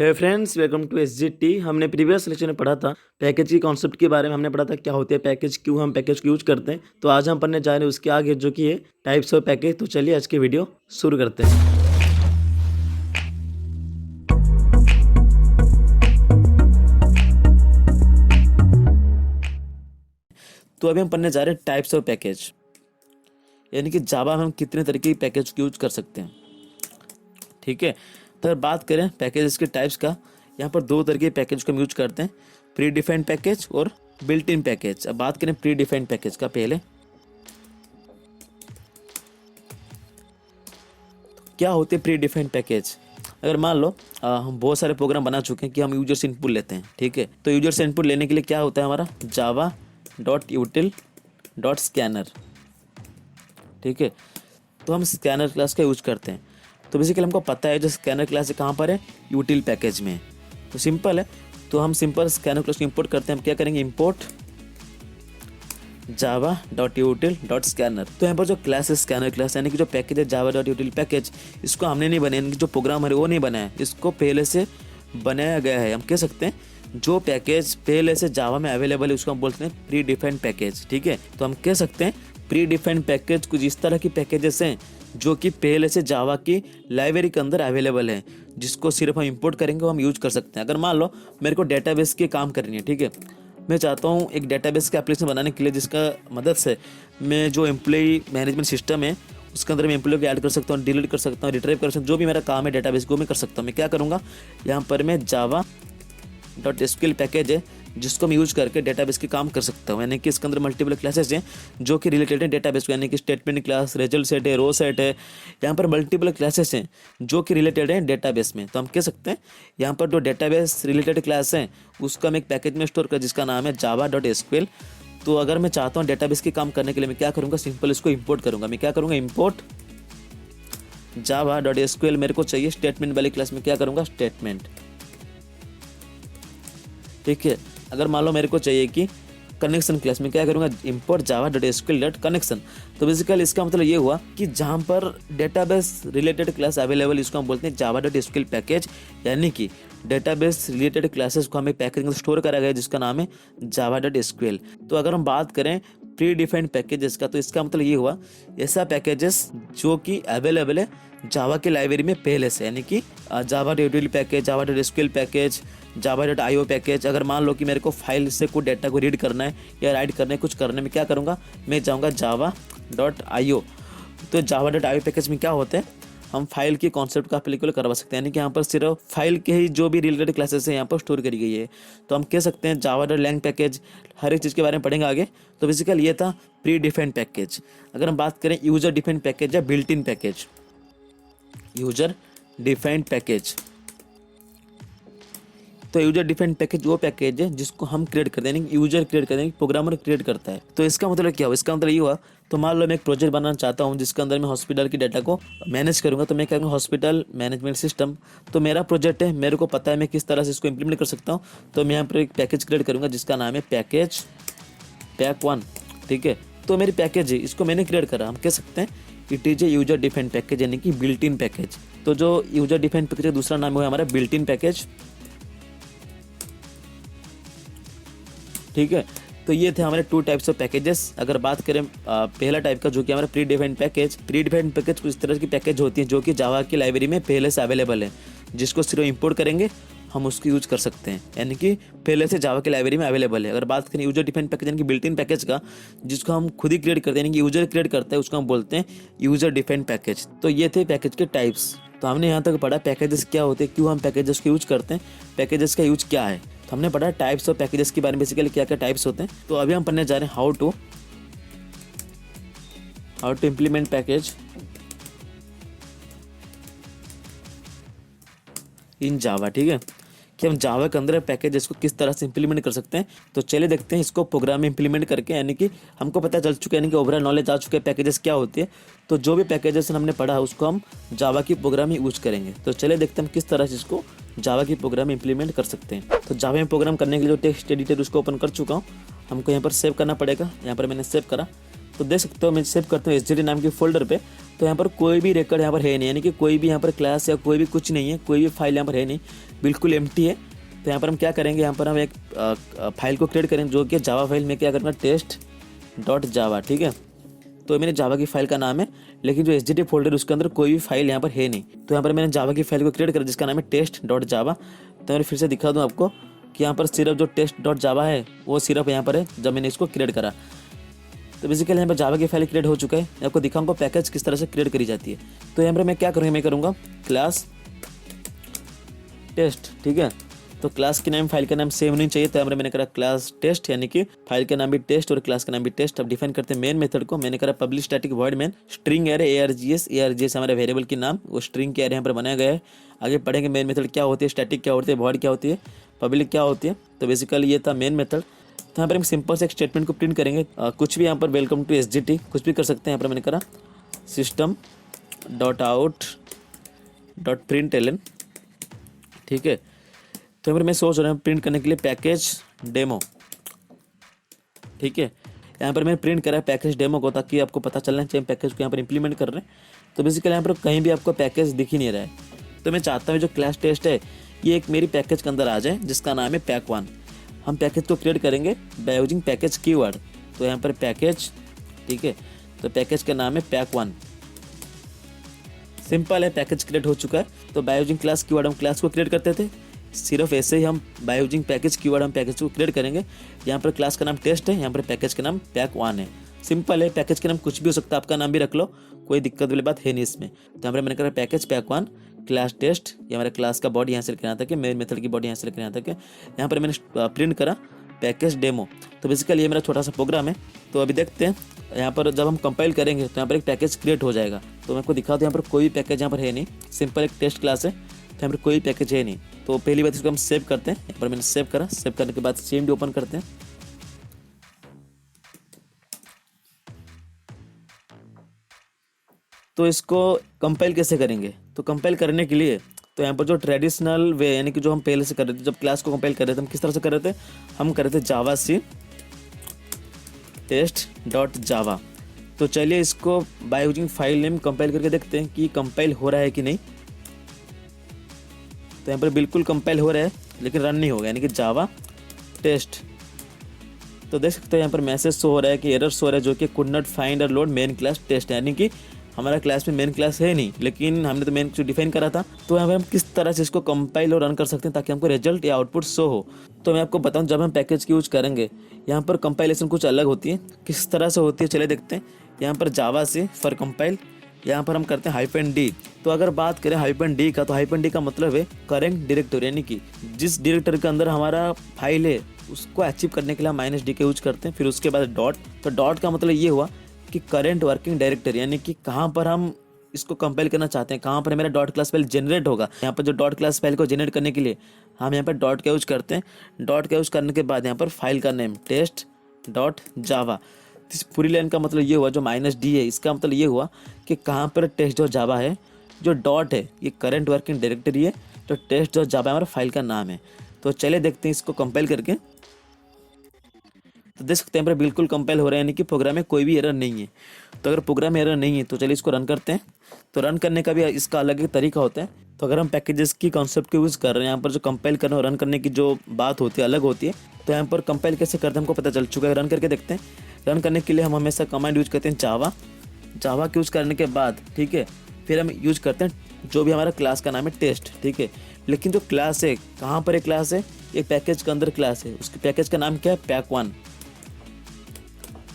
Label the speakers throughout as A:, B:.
A: Hey friends, welcome to SGT. हमने previous lecture में पढ़ा था पैकेज की कॉन्सेप्ट के बारे में। हमने पढ़ा था क्या होते हैं पैकेज, क्यों हम पैकेज को यूज करते हैं। तो आज हम पढ़ने जा रहे हैं उसके आगे जो कि है टाइप्स ऑफ पैकेज। तो चलिए आज की वीडियो शुरू करते हैं। तो अभी हम पढ़ने जा रहे हैं टाइप्स ऑफ पैकेज, यानी कि जावा में हम कितने तरीके की पैकेज को यूज कर सकते हैं। ठीक है, तो अगर बात करें पैकेजेस के टाइप्स का, यहाँ पर दो तरीके के पैकेज को हम यूज करते हैं, प्री डिफाइंड पैकेज और बिल्ट इन पैकेज। अब बात करें प्री डिफाइंड पैकेज का, पहले क्या होते हैं प्री डिफाइंड पैकेज। अगर मान लो हम बहुत सारे प्रोग्राम बना चुके हैं कि हम यूजर से इनपुट लेते हैं। ठीक है, तो यूजर से इनपुट लेने के लिए क्या होता है हमारा जावा डॉट यूटिल डॉट स्कैनर। ठीक है, तो हम स्कैनर क्लास का यूज करते हैं। तो बेसिकली हमको पता है जो स्कैनर क्लास है कहाँ पर है, यूटिल पैकेज में। तो सिंपल है, तो हम सिंपल स्कैनर क्लास को इंपोर्ट करते हैं। हम क्या करेंगे, import Java dot यूटिल dot scanner. तो यहाँ पर जो क्लास है स्कैनर क्लास, यानी कि जो पैकेज है जावा डॉट यूटिल पैकेज, इसको हमने नहीं बनाया, यानी कि जो प्रोग्राम है वो नहीं बनाया, इसको पहले से बनाया गया है। हम कह सकते हैं जो पैकेज पहले से जावा में अवेलेबल है उसको हम बोलते हैं प्री डिफाइंड पैकेज। ठीक है, तो हम कह सकते हैं प्री डिफाइंड पैकेज कुछ इस तरह की पैकेजेस हैं जो कि पहले से जावा की लाइब्रेरी के अंदर अवेलेबल है, जिसको सिर्फ हम इंपोर्ट करेंगे और हम यूज कर सकते हैं। अगर मान लो मेरे को डेटाबेस के काम करनी है, ठीक है, मैं चाहता हूँ एक डेटाबेस का एप्लीकेशन बनाने के लिए जिसका मदद से मैं जो एम्प्लॉय मैनेजमेंट सिस्टम है उसके अंदर मैं एम्प्लॉय को ऐड कर सकता हूँ, डिलीट कर सकता हूँ, रिट्रीव कर सकता हूँ, जो भी मेरा काम है डेटाबेस को मैं कर सकता हूँ। मैं क्या करूँगा, यहाँ पर मैं जावा डॉट एसक्यूएल पैकेज है जिसको मैं यूज करके डेटाबेस के काम कर सकता हूँ। यानी कि इसके अंदर मल्टीपल क्लासेस हैं जो कि रिलेटेड है डेटाबेस को, यानी कि स्टेटमेंट क्लास, रिजल्ट सेट है, रो सेट है। यहाँ पर मल्टीपल क्लासेस हैं जो कि रिलेटेड है डेटाबेस में। तो हम कह सकते हैं यहाँ पर जो डेटाबेस रिलेटेड क्लास है उसका हम एक पैकेज में स्टोर कर जिसका नाम है जावा डॉट एसक्यूएल। तो अगर मैं चाहता हूँ डेटाबेस के काम करने के लिए मैं क्या करूँगा, सिंपल इसको इंपोर्ट करूँगा। मैं क्या करूँगा, इंपोर्ट जावा डॉट एसक्यूएल। मेरे को चाहिए स्टेटमेंट वाली क्लास में क्या करूँगा, स्टेटमेंट। ठीक है, अगर मान लो मेरे को चाहिए कि कनेक्शन क्लास में क्या करूँगा, import Java dot SQL dot connection. तो बेसिकली इसका मतलब ये हुआ कि जहाँ पर डेटाबेस रिलेटेड क्लास अवेलेबल इसको हम बोलते हैं जावा डॉट एसक्यूएल पैकेज, यानी कि डेटाबेस रिलेटेड क्लासेस को हमें पैकेज में स्टोर करा गया जिसका नाम है जावा डॉट एसक्यूएल। तो अगर हम बात करें प्री डिफाइंड पैकेजेस का, तो इसका मतलब ये हुआ ऐसा पैकेजेस जो कि अवेलेबल है जावा की लाइब्रेरी में पहले से, यानी कि Java dot यूटिल package, Java dot SQL package, Java dot IO package. अगर मान लो कि मेरे को फाइल से कोई डाटा को रीड करना है या राइट करना है, कुछ करने में क्या करूँगा, मैं जाऊँगा जावा डॉट आईओ। तो जावा डॉट आईओ पैकेज में क्या होता है, हम फाइल की कॉन्सेप्ट को एप्लीकेबल करवा सकते हैं, यानी कि यहाँ पर सिर्फ फाइल के ही जो भी रिलेटेड क्लासेस हैं यहाँ पर स्टोर करी गई है। तो हम कह सकते हैं जावा डॉट लैंग पैकेज, हर एक चीज़ के बारे में पढ़ेंगे आगे। तो बेसिकली ये था प्री डिफाइंड पैकेज। अगर हम बात करें यूजर डिफाइंड पैकेज या built in package, user defined package, तो यूजर डिफाइंड पैकेज वो पैकेज है जिसको हम क्रिएट करते हैं, यानी यूजर क्रिएट करते हैं, प्रोग्रामर क्रिएट करता है। तो इसका मतलब क्या हुआ, इसका मतलब ये हुआ, तो मान लो मैं एक प्रोजेक्ट बनाना चाहता हूँ जिसके अंदर मैं हॉस्पिटल की डाटा को मैनेज करूँगा। तो मैं करूँगा हॉस्पिटल मैनेजमेंट सिस्टम। तो मेरा प्रोजेक्ट है, मेरे को पता है मैं किस तरह से इसको इम्प्लीमेंट कर सकता हूँ। तो मैं यहाँ पर एक पैकेज क्रिएट करूँगा जिसका नाम है पैकेज पैक 1। ठीक है, तो मेरी पैकेज है, इसको मैंने क्रिएट करा। हम कह सकते हैं it is a user defined package, यानी कि बिल्ट इन पैकेज। तो जो यूजर डिफाइंड पैकेज का दूसरा नाम हुआ हमारा बिल्ट इन पैकेज। ठीक है, तो ये थे हमारे टू टाइप्स ऑफ पैकेजेस। अगर बात करें पहला टाइप का जो कि हमारा pre defined package, pre defined package कुछ तरह की पैकेज होती है जो कि जावा की लाइब्रेरी में पहले से अवेलेबल है, जिसको सिर्फ इंपोर्ट करेंगे हम उसको यूज कर सकते हैं, यानी कि पहले से जावा की लाइब्रेरी में अवेलेबल है। अगर बात करें यूजर डिफाइंड पैकेज यानी कि बिल्ट इन पैकेज का, जिसको हम खुद ही क्रिएट करते हैं, यानी कि यूजर क्रिएट करता है, उसको हम बोलते हैं यूजर डिफाइंड पैकेज। तो ये थे पैकेज के टाइप्स। तो हमने यहाँ तक पढ़ा पैकेजेस क्या होते हैं, क्यों हम पैकेजेस को यूज करते हैं, पैकेजेस का यूज क्या है। तो हमने पढ़ा टाइप्स ऑफ पैकेजेस के बारे में, बेसिकली क्या क्या टाइप्स होते हैं। तो अभी हम पढ़ने जा रहे हैं how to implement package in Java. ठीक है, कि हम जावा के अंदर पैकेजेस को किस तरह से इंप्लीमेंट कर सकते हैं। तो चलिए देखते हैं इसको प्रोग्राम में इंप्लीमेंट करके, यानी कि हमको पता चल चुका है, यानी कि ओवरऑल नॉलेज आ चुका है पैकेजेस क्या होती है। तो जो भी पैकेजेस हमने पढ़ा है उसको हम जावा की प्रोग्राम में यूज करेंगे। तो चलिए देखते हैं हम किस तरह से इसको जावा की प्रोग्राम में इंप्लीमेंट कर सकते हैं। तो जावा में प्रोग्राम करने के लिए जो टेक्स्ट एडिटर उसको ओपन कर चुका हूँ, हमको यहाँ पर सेव करना पड़ेगा। यहाँ पर मैंने सेव करा। तो देख सकते हो मैं सेव करता हूँ एसजीटी नाम की फोल्डर पे, तो यहाँ पर कोई भी रिकॉर्ड यहाँ पर है नहीं, यानी कि कोई भी यहाँ पर क्लास या कोई भी कुछ नहीं है, कोई भी फाइल यहाँ पर है नहीं, बिल्कुल एम्प्टी है। तो यहाँ पर हम क्या करेंगे, यहाँ पर हम एक फाइल को क्रिएट करेंगे जो कि जावा फाइल में क्या करूँगा test.java, ठीक है। तो मेरे जावा की फाइल का नाम है, लेकिन जो एसजीटी फोल्डर उसके अंदर कोई भी फाइल यहाँ पर है नहीं। तो यहाँ पर मैंने जावा की फाइल को क्रिएट करा जिसका नाम है test.java। तो मैं फिर से दिखा दूँ आपको कि यहाँ पर सिर्फ जो test.java है वो सिर्फ यहाँ पर है जब मैंने इसको क्रिएट करा। तो बेसिकली यहाँ पर जावा की फाइल क्रिएट हो चुका है। मैं आपको दिखाऊंगा पैकेज किस तरह से क्रिएट करी जाती है। तो यहाँ पर मैं क्या करूँगा, मैं करूँगा क्लास टेस्ट, ठीक है। तो क्लास के नाम फाइल का नाम सेम नहीं चाहिए, तो यहाँ पर मैंने करा क्लास टेस्ट, यानी कि फाइल का नाम भी टेस्ट और क्लास का नाम भी टेस्ट। अब डिफाइन करते हैं मेन मेथड को। मैंने करा public static void main string array ARGS हमारा वेरिएबल की नाम, वो स्ट्रिंग के एरे यहाँ पर बनाया गया है। आगे पढ़ेंगे मेन मेथड क्या होती है, स्टैटिक क्या होती है, वॉइड क्या होती है, पब्लिक क्या होती है। तो बेसिकली ये था मेन मेथड। तो यहाँ पर हम सिंपल से एक स्टेटमेंट को प्रिंट करेंगे, कुछ भी यहाँ पर वेलकम टू SGT कुछ भी कर सकते हैं। यहाँ पर मैंने करा system.out.println, ठीक है। तो यहाँ पर मैं सोच रहा हूँ प्रिंट करने के लिए पैकेज डेमो, ठीक है। यहाँ पर मैंने प्रिंट करा है पैकेज डेमो को, ताकि आपको पता चलना चाहिए पैकेज को यहाँ पर इंप्लीमेंट कर रहे हैं। तो बेसिकली यहाँ पर कहीं भी आपको पैकेज दिख ही नहीं रहा है। तो मैं चाहता हूँ जो क्लास टेस्ट है ये एक मेरी पैकेज के अंदर आ जाए जिसका नाम है pack1। हम पैकेज को क्रिएट करेंगे बाय यूजिंग पैकेज कीवर्ड। तो यहाँ पर पैकेज, ठीक है। तो पैकेज का नाम है pack1, सिंपल है, पैकेज क्रिएट हो चुका है। तो बाय यूजिंग क्लास कीवर्ड हम क्लास को क्रिएट करते थे, सिर्फ ऐसे ही हम बाय यूजिंग पैकेज कीवर्ड हम पैकेज को क्रिएट करेंगे। यहाँ पर क्लास का नाम टेस्ट है, यहाँ पर पैकेज का नाम pack1 है। सिंपल है, पैकेज का नाम कुछ भी हो सकता है, आपका नाम भी रख लो, कोई दिक्कत वाली बात है नहीं इसमें। तो यहाँ पर मैंने करा पैकेज pack1 क्लास टेस्ट, ये हमारा क्लास का बॉडी यहाँ से लेकर यहाँ तक है, मेन मेथड की बॉडी यहाँ से लेकर यहाँ तक है। यहाँ पर मैंने प्रिंट करा पैकेज डेमो। तो बेसिकली ये मेरा छोटा सा प्रोग्राम है। तो अभी देखते हैं यहाँ पर जब हम कंपाइल करेंगे तो यहाँ पर एक पैकेज क्रिएट हो जाएगा। तो मैं आपको दिखा दूँ, यहाँ पर कोई पैकेज यहाँ पर है नहीं, सिंपल एक टेस्ट क्लास है, तो यहाँ पर कोई पैकेज है नहीं। तो पहली बात इसको हम सेव करते हैं। यहाँ पर मैंने सेव करा, सेव करने के बाद CMD ओपन करते हैं। तो इसको कंपाइल कैसे करेंगे, तो कंपाइल करने के लिए तो यहाँ पर जो ट्रेडिशनल वे, यानी कि जो हम पहले से कर रहे थे, जब क्लास को कंपाइल कर रहे थे हम किस तरह से कर रहे थे, हम कर रहे थे जावा-c test.java। तो चलिए इसको by using file name compile करके देखते हैं कि कंपाइल हो रहा है कि नहीं। तो यहाँ पर बिल्कुल कंपाइल हो रहा है लेकिन रन नहीं होगा, यानी कि जावा टेस्ट। तो देख सकते हैं यहाँ पर मैसेज शो हो रहा है कि एरर शो हो रहा है, जो कि कुड नॉट फाइंड और लोड मेन क्लास टेस्ट, यानी कि हमारा क्लास में मेन क्लास है नहीं, लेकिन हमने तो मेन क्लास डिफाइन करा था। तो यहाँ पर हम किस तरह से इसको कंपाइल और रन कर सकते हैं ताकि हमको रिजल्ट या आउटपुट शो हो। तो मैं आपको बताऊँ, जब हम पैकेज की यूज करेंगे यहाँ पर कंपाइलेशन कुछ अलग होती है। किस तरह से होती है चलिए देखते हैं। यहाँ पर जावा से फॉर कंपाइल, यहाँ पर हम करते हैं -d। तो अगर बात करें -d का, तो -d का मतलब है करेंट डायरेक्टरी, यानी कि जिस डायरेक्टरी के अंदर हमारा फाइल है उसको अचीव करने के लिए हम -d का यूज करते हैं। फिर उसके बाद डॉट, तो डॉट का मतलब ये हुआ कि करेंट वर्किंग डायरेक्टरी, यानी कि कहाँ पर हम इसको कंपाइल करना चाहते हैं, कहाँ पर मेरा डॉट क्लास फाइल जनरेट होगा। यहाँ पर जो डॉट क्लास फाइल को जनरेट करने के लिए हम यहाँ पर डॉट का यूज करते हैं। डॉट का यूज करने के बाद यहाँ पर फाइल का नेम test.java। इस पूरी लाइन का मतलब ये हुआ, जो -d है इसका मतलब ये हुआ कि कहाँ पर test.java है। जो डॉट है ये करंट वर्किंग डायरेक्टरी है, तो test.java हमारा फाइल का नाम है। तो चलिए देखते हैं इसको कंपाइल करके। तो देख सकते हैं पर बिल्कुल कंपाइल हो रहा है, यानी कि प्रोग्राम में कोई भी एरर नहीं है। तो अगर प्रोग्राम में एरर नहीं है तो चलिए इसको रन करते हैं। तो रन करने का भी इसका अलग एक तरीका होता है। तो अगर हम पैकेजेस की कॉन्सेप्ट को यूज़ कर रहे हैं, यहाँ पर जो कंपाइल करना और रन करने की जो बात होती है अलग होती है। तो यहाँ पर कंपाइल कैसे करते हैं हमको पता चल चुका है, रन करके देखते हैं। रन करने के लिए हम हमेशा कमांड यूज करते हैं जावा के यूज़ करने के बाद, ठीक है, फिर हम यूज करते हैं जो भी हमारा क्लास का नाम है टेस्ट, ठीक है। लेकिन जो क्लास है कहाँ पर एक क्लास है, एक पैकेज के अंदर क्लास है, उसके पैकेज का नाम क्या है, pack1,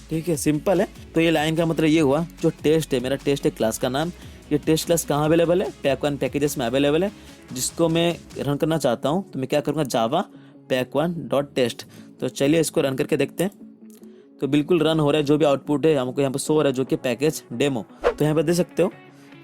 A: ठीक है, सिंपल है। तो ये लाइन का मतलब ये हुआ, जो टेस्ट है मेरा टेस्ट है क्लास का नाम, ये टेस्ट क्लास कहाँ अवेलेबल है, pack1 पैकेजेस में अवेलेबल है, जिसको मैं रन करना चाहता हूँ। तो मैं क्या करूँगा, जावा pack1.test। तो चलिए इसको रन करके देखते हैं। तो बिल्कुल रन हो रहा है, जो भी आउटपुट है हमको यहाँ पर शो हो रहा है, जो कि पैकेज डेमो। तो यहाँ पर देख सकते हो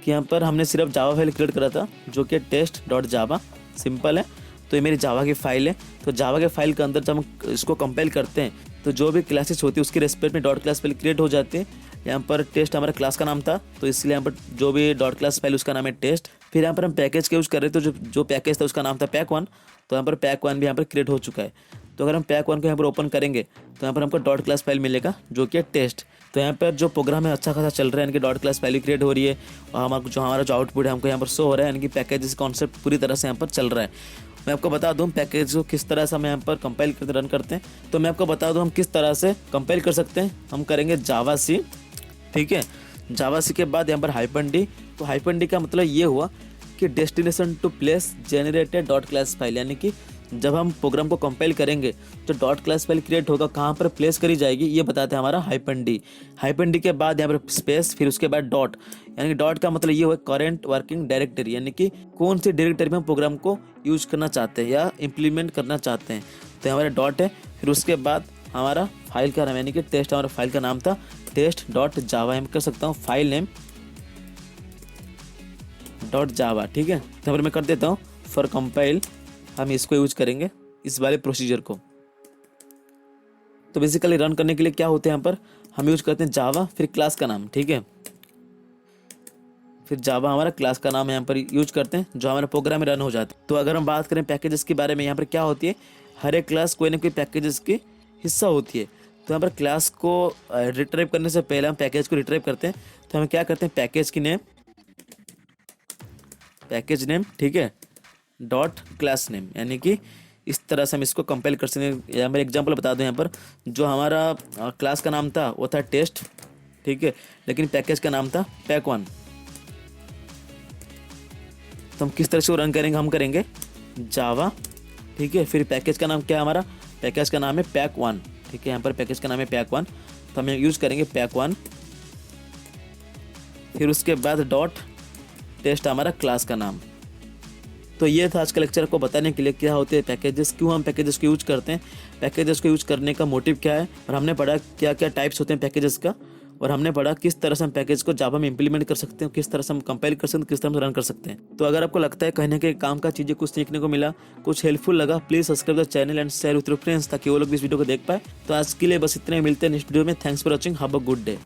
A: कि यहाँ पर हमने सिर्फ जावा फाइल क्रिएट करा था, जो कि test.java, सिंपल है। तो ये मेरी जावा की फाइल है। तो जावा के फाइल के अंदर जब हम इसको कंपाइल करते हैं तो जो भी क्लासेस होती है उसकी रेस्पेक्ट में डॉट क्लास फाइल क्रिएट हो जाती है। यहाँ पर टेस्ट हमारा क्लास का नाम था, तो इसलिए यहाँ पर जो भी डॉट क्लास फाइल उसका नाम है टेस्ट। फिर यहाँ पर हम पैकेज का यूज़ कर रहे थे, तो जो पैकेज था उसका नाम था pack1। तो यहाँ पर pack1 भी यहाँ पर क्रिएट हो चुका है। तो अगर हम pack1 को यहाँ पर ओपन करेंगे तो यहाँ पर हमको डॉट क्लास फाइल मिलेगा, जो कि टेस्ट। तो यहाँ पर जो प्रोग्राम है अच्छा खासा चल रहा है, यानी कि डॉट क्लास पहले क्रिएट हो रही है और हमारा जो आउटपुट है हमको यहाँ पर शो हो रहा है, यानी कि पैकेज कॉन्सेप्ट पूरी तरह से यहाँ पर चल रहा है। मैं आपको बता दूं पैकेज को किस तरह से हम यहाँ पर कंपाइल करके रन करते हैं। तो मैं आपको बता दूं हम किस तरह से कंपाइल कर सकते हैं। हम करेंगे जावा सी, ठीक है। जावा सी के बाद यहाँ पर -d। तो -d का मतलब ये हुआ कि destination to place generated dot class file, यानी कि जब हम प्रोग्राम को कंपाइल करेंगे जो डॉट क्लास फाइल क्रिएट होगा कहाँ पर प्लेस करी जाएगी ये बताते हैं हमारा -d के बाद यहाँ पर स्पेस, फिर उसके बाद डॉट, यानी कि डॉट का मतलब ये हुआ करेंट वर्किंग डायरेक्टरी, यानी कि कौन सी डायरेक्टरी में हम प्रोग्राम को यूज करना चाहते हैं या इम्प्लीमेंट करना चाहते हैं। तो हमारा डॉट है, फिर उसके बाद हमारा फाइल का नाम, यानी कि टेस्ट, हमारा फाइल का नाम था test.java। मैं कर सकता हूँ फाइल नेम .java, ठीक है। तो यहाँ पर मैं कर देता हूँ फॉर कंपाइल, हम इसको यूज करेंगे इस वाले प्रोसीजर को। तो बेसिकली रन करने के लिए क्या होते हैं यहाँ पर हम यूज करते हैं जावा, फिर क्लास का नाम, ठीक है। फिर जावा हमारा क्लास का नाम यहाँ पर यूज करते हैं जो हमारा प्रोग्राम में रन हो जाता है। तो अगर हम बात करें पैकेजेस के बारे में, यहाँ पर क्या होती है, हर एक क्लास कोई ना कोई पैकेजेस की हिस्सा होती है। तो यहाँ पर क्लास को रिट्राइव करने से पहले हम पैकेज को रिट्राइव करते हैं। तो हम क्या करते हैं पैकेज की नेम, पैकेज नेम, ठीक है, डॉट क्लास नेम, यानी कि इस तरह से हम इसको कंपाइल कर सकते हैं। या मैं एग्जांपल बता दूं, यहाँ पर जो हमारा क्लास का नाम था वो था टेस्ट, ठीक है, लेकिन पैकेज का नाम था पैक1। तो हम किस तरह से रन करेंगे, हम करेंगे जावा, ठीक है, फिर पैकेज का नाम क्या है हमारा, पैकेज का नाम है पैक1, ठीक है। यहाँ पर पैकेज का नाम है पैक1, तो हम यूज़ करेंगे पैक1, फिर उसके बाद डॉट टेस्ट हमारा क्लास का नाम। तो ये था आज का लेक्चर को बताने के लिए क्या होते हैं पैकेजेस, क्यों हम पैकेजेस को यूज करते हैं, पैकेजेस को यूज करने का मोटिव क्या है, और हमने पढ़ा क्या क्या टाइप्स होते हैं पैकेजेस का, और हमने पढ़ा किस तरह से हम पैकेज को जावा में इंप्लीमेंट कर सकते हैं, किस तरह से हम कंपाइल कर सकते हैं, किस तरह से रन कर सकते हैं। तो अगर आपको लगता है कहीं ना कहीं काम का चीज़ें कुछ सीखने को मिला, कुछ हेल्पफुल लगा, please subscribe the channel and share with your friends ताकि वो लोग भी इस वीडियो को देख पाए। तो आज के लिए बस इतने, मिलते हैं नेक्स्ट वीडियो में। Thanks for watching, have a good day.